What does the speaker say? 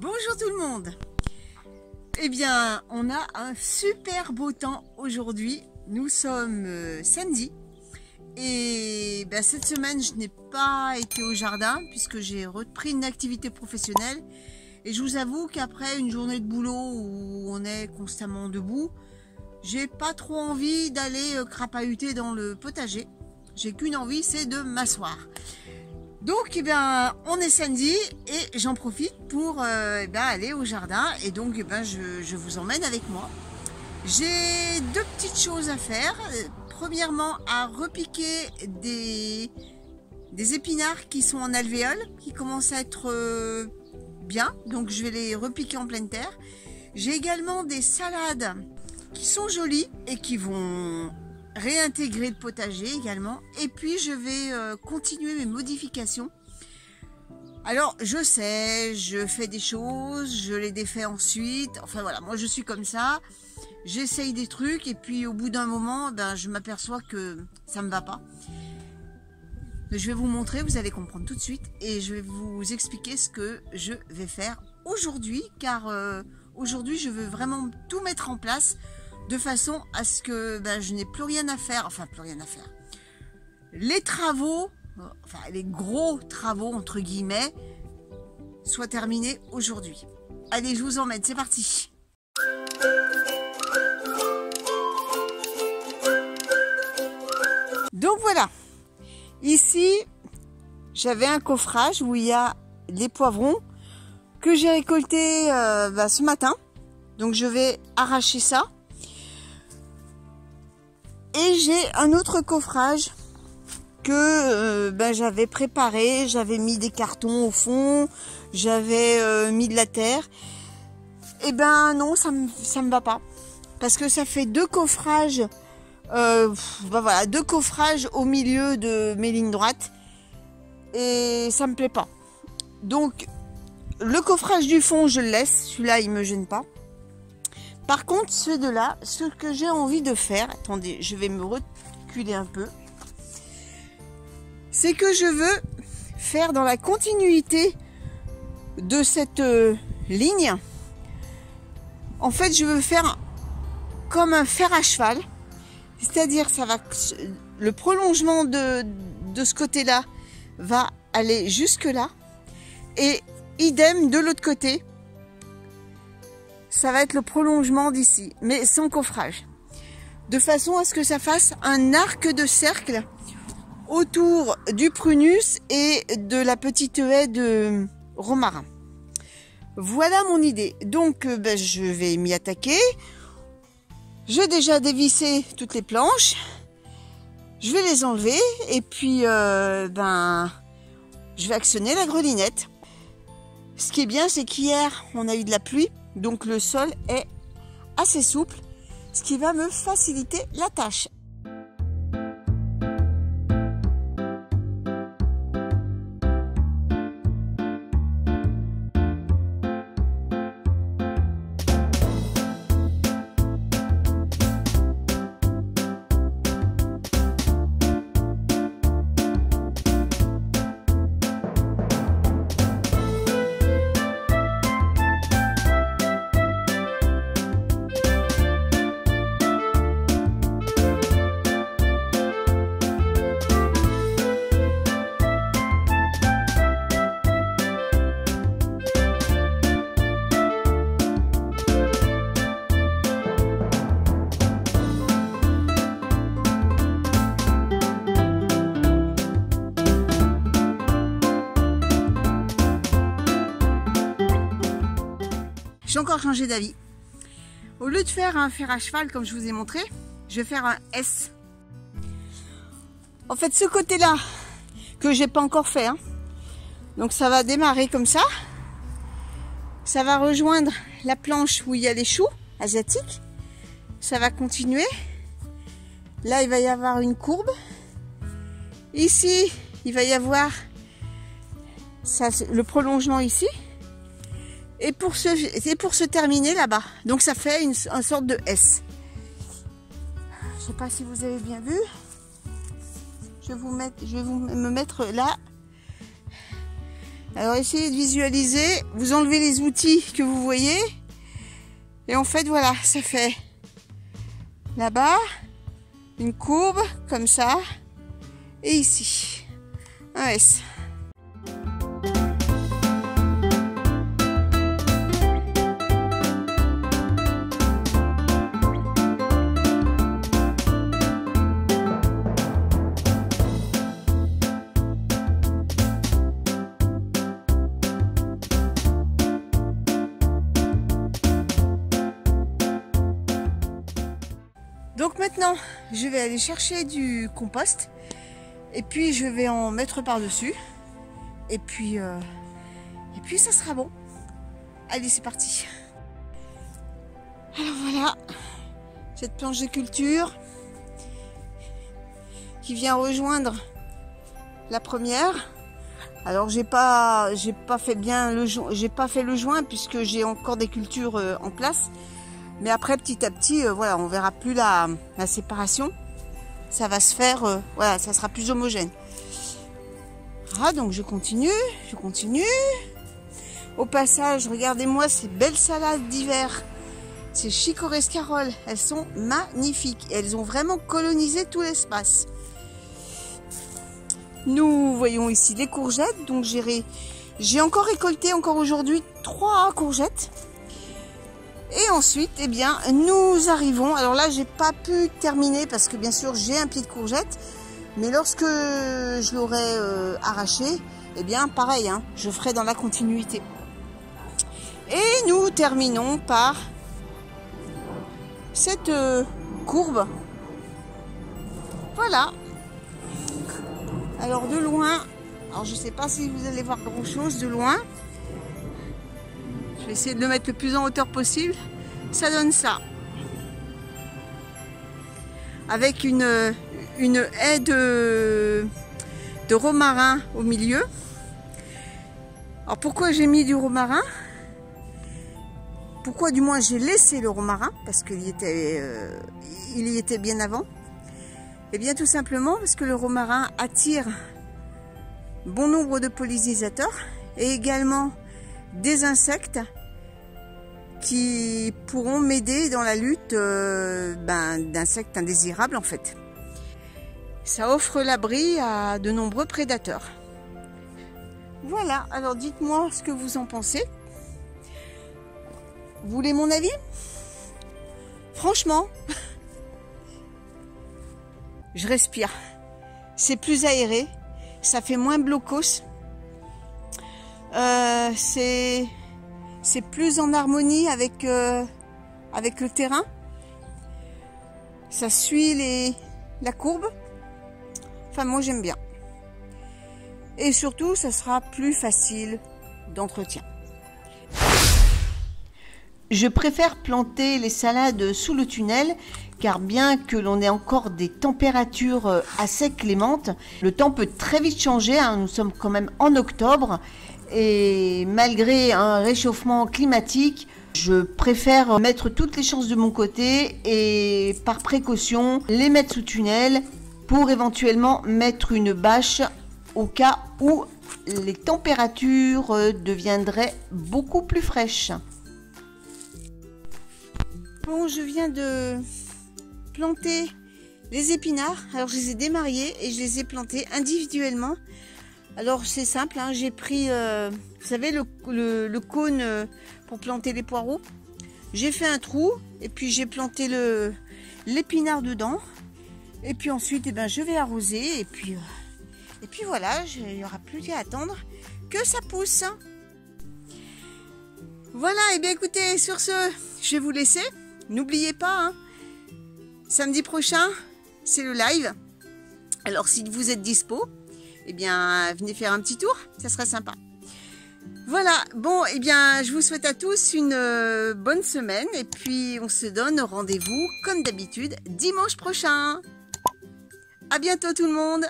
Bonjour tout le monde. Eh bien, on a un super beau temps aujourd'hui. Nous sommes samedi et cette semaine, je n'ai pas été au jardin puisque j'ai repris une activité professionnelle. Et je vous avoue qu'après une journée de boulot où on est constamment debout, j'ai pas trop envie d'aller crapahuter dans le potager. J'ai qu'une envie, c'est de m'asseoir. Donc, on est samedi et j'en profite pour aller au jardin. Et donc, je vous emmène avec moi. J'ai deux petites choses à faire. Premièrement, à repiquer des épinards qui sont en alvéole, qui commencent à être bien. Donc, je vais les repiquer en pleine terre. J'ai également des salades qui sont jolies et qui vont réintégrer le potager également. Et puis je vais continuer mes modifications. Alors je sais, je fais des choses, je les défais ensuite. Enfin voilà, moi je suis comme ça. J'essaye des trucs et puis au bout d'un moment, je m'aperçois que ça me va pas. Je vais vous montrer, vous allez comprendre tout de suite. Et je vais vous expliquer ce que je vais faire aujourd'hui. Car aujourd'hui je veux vraiment tout mettre en place de façon à ce que je n'ai plus rien à faire, enfin plus rien à faire. Les travaux, les gros travaux entre guillemets, soient terminés aujourd'hui. Allez, je vous emmène, c'est parti. Donc voilà, ici j'avais un coffrage où il y a les poivrons que j'ai récoltés ce matin. Donc je vais arracher ça. Et j'ai un autre coffrage que j'avais préparé, j'avais mis des cartons au fond, j'avais mis de la terre. Et non, ça me va pas. Parce que ça fait deux coffrages, deux coffrages au milieu de mes lignes droites. Et ça me plaît pas. Donc, le coffrage du fond, je le laisse. Celui-là, il me gêne pas. Par contre, ceux de là, ce que j'ai envie de faire, attendez, je vais me reculer un peu, c'est que je veux faire dans la continuité de cette ligne. En fait, je veux faire comme un fer à cheval, c'est-à-dire le prolongement de ce côté-là va aller jusque là, et idem de l'autre côté. Ça va être le prolongement d'ici, mais sans coffrage. De façon à ce que ça fasse un arc de cercle autour du prunus et de la petite haie de romarin. Voilà mon idée. Donc, je vais m'y attaquer. J'ai déjà dévissé toutes les planches. Je vais les enlever et puis, je vais actionner la grelinette. Ce qui est bien, c'est qu'hier, on a eu de la pluie. Donc le sol est assez souple, ce qui va me faciliter la tâche. J'ai encore changé d'avis. Au lieu de faire un fer à cheval comme je vous ai montré, je vais faire un S. En fait, ce côté-là, que j'ai pas encore fait, donc ça va démarrer comme ça. Ça va rejoindre la planche où il y a les choux asiatiques. Ça va continuer. Là, il va y avoir une courbe. Ici, il va y avoir le prolongement ici. Et pour se terminer là-bas. Donc ça fait une sorte de S. Je ne sais pas si vous avez bien vu. Je vais me mettre là. Alors essayez de visualiser, vous enlevez les outils que vous voyez et en fait voilà, ça fait là-bas une courbe comme ça et ici un S. Donc maintenant, je vais aller chercher du compost et puis je vais en mettre par-dessus et puis ça sera bon. Allez, c'est parti. Alors voilà, cette planche de culture qui vient rejoindre la première. Alors j'ai pas fait le joint puisque j'ai encore des cultures en place. Mais après, petit à petit, voilà, on verra plus la séparation. Ça va se faire, voilà, ça sera plus homogène. Ah, donc je continue. Au passage, regardez-moi ces belles salades d'hiver. Ces chicorées-scaroles, elles sont magnifiques. Elles ont vraiment colonisé tout l'espace. Nous voyons ici les courgettes. Donc j'ai encore récolté, encore aujourd'hui, 3 courgettes. Et ensuite, eh bien, nous arrivons. Alors là, j'ai pas pu terminer parce que bien sûr, j'ai un pied de courgette. Mais lorsque je l'aurai arraché, eh bien, pareil, hein, je ferai dans la continuité. Et nous terminons par cette courbe. Voilà. Alors de loin, alors je sais pas si vous allez voir grand chose de loin. Je vais essayer de le mettre le plus en hauteur possible. Ça donne ça. Avec une haie de romarin au milieu. Alors pourquoi j'ai mis du romarin? Pourquoi du moins j'ai laissé le romarin? Parce qu'il y était bien avant. Et bien tout simplement parce que le romarin attire bon nombre de pollinisateurs et également des insectes qui pourront m'aider dans la lutte d'insectes indésirables en fait. Ça offre l'abri à de nombreux prédateurs. Voilà, alors dites-moi ce que vous en pensez. Vous voulez mon avis? Franchement, je respire. C'est plus aéré, ça fait moins blocos. C'est plus en harmonie avec le terrain. Ça suit la courbe. Enfin, moi j'aime bien. Et surtout, ça sera plus facile d'entretien. Je préfère planter les salades sous le tunnel car bien que l'on ait encore des températures assez clémentes, le temps peut très vite changer, hein, nous sommes quand même en octobre et malgré un réchauffement climatique, je préfère mettre toutes les chances de mon côté et par précaution les mettre sous tunnel pour éventuellement mettre une bâche au cas où les températures deviendraient beaucoup plus fraîches. Bon, je viens de planter les épinards. Alors je les ai démariés et je les ai plantés individuellement. Alors c'est simple, hein, j'ai pris, vous savez, le cône pour planter les poireaux. J'ai fait un trou et puis j'ai planté l'épinard dedans. Et puis ensuite, eh ben, je vais arroser et puis voilà, il n'y aura plus qu'à attendre que ça pousse. Voilà, et bien écoutez, sur ce, je vais vous laisser. N'oubliez pas, hein, samedi prochain, c'est le live. Alors si vous êtes dispo, eh bien venez faire un petit tour, ça serait sympa. Voilà, bon, eh bien je vous souhaite à tous une bonne semaine et puis on se donne rendez-vous comme d'habitude dimanche prochain. À bientôt tout le monde.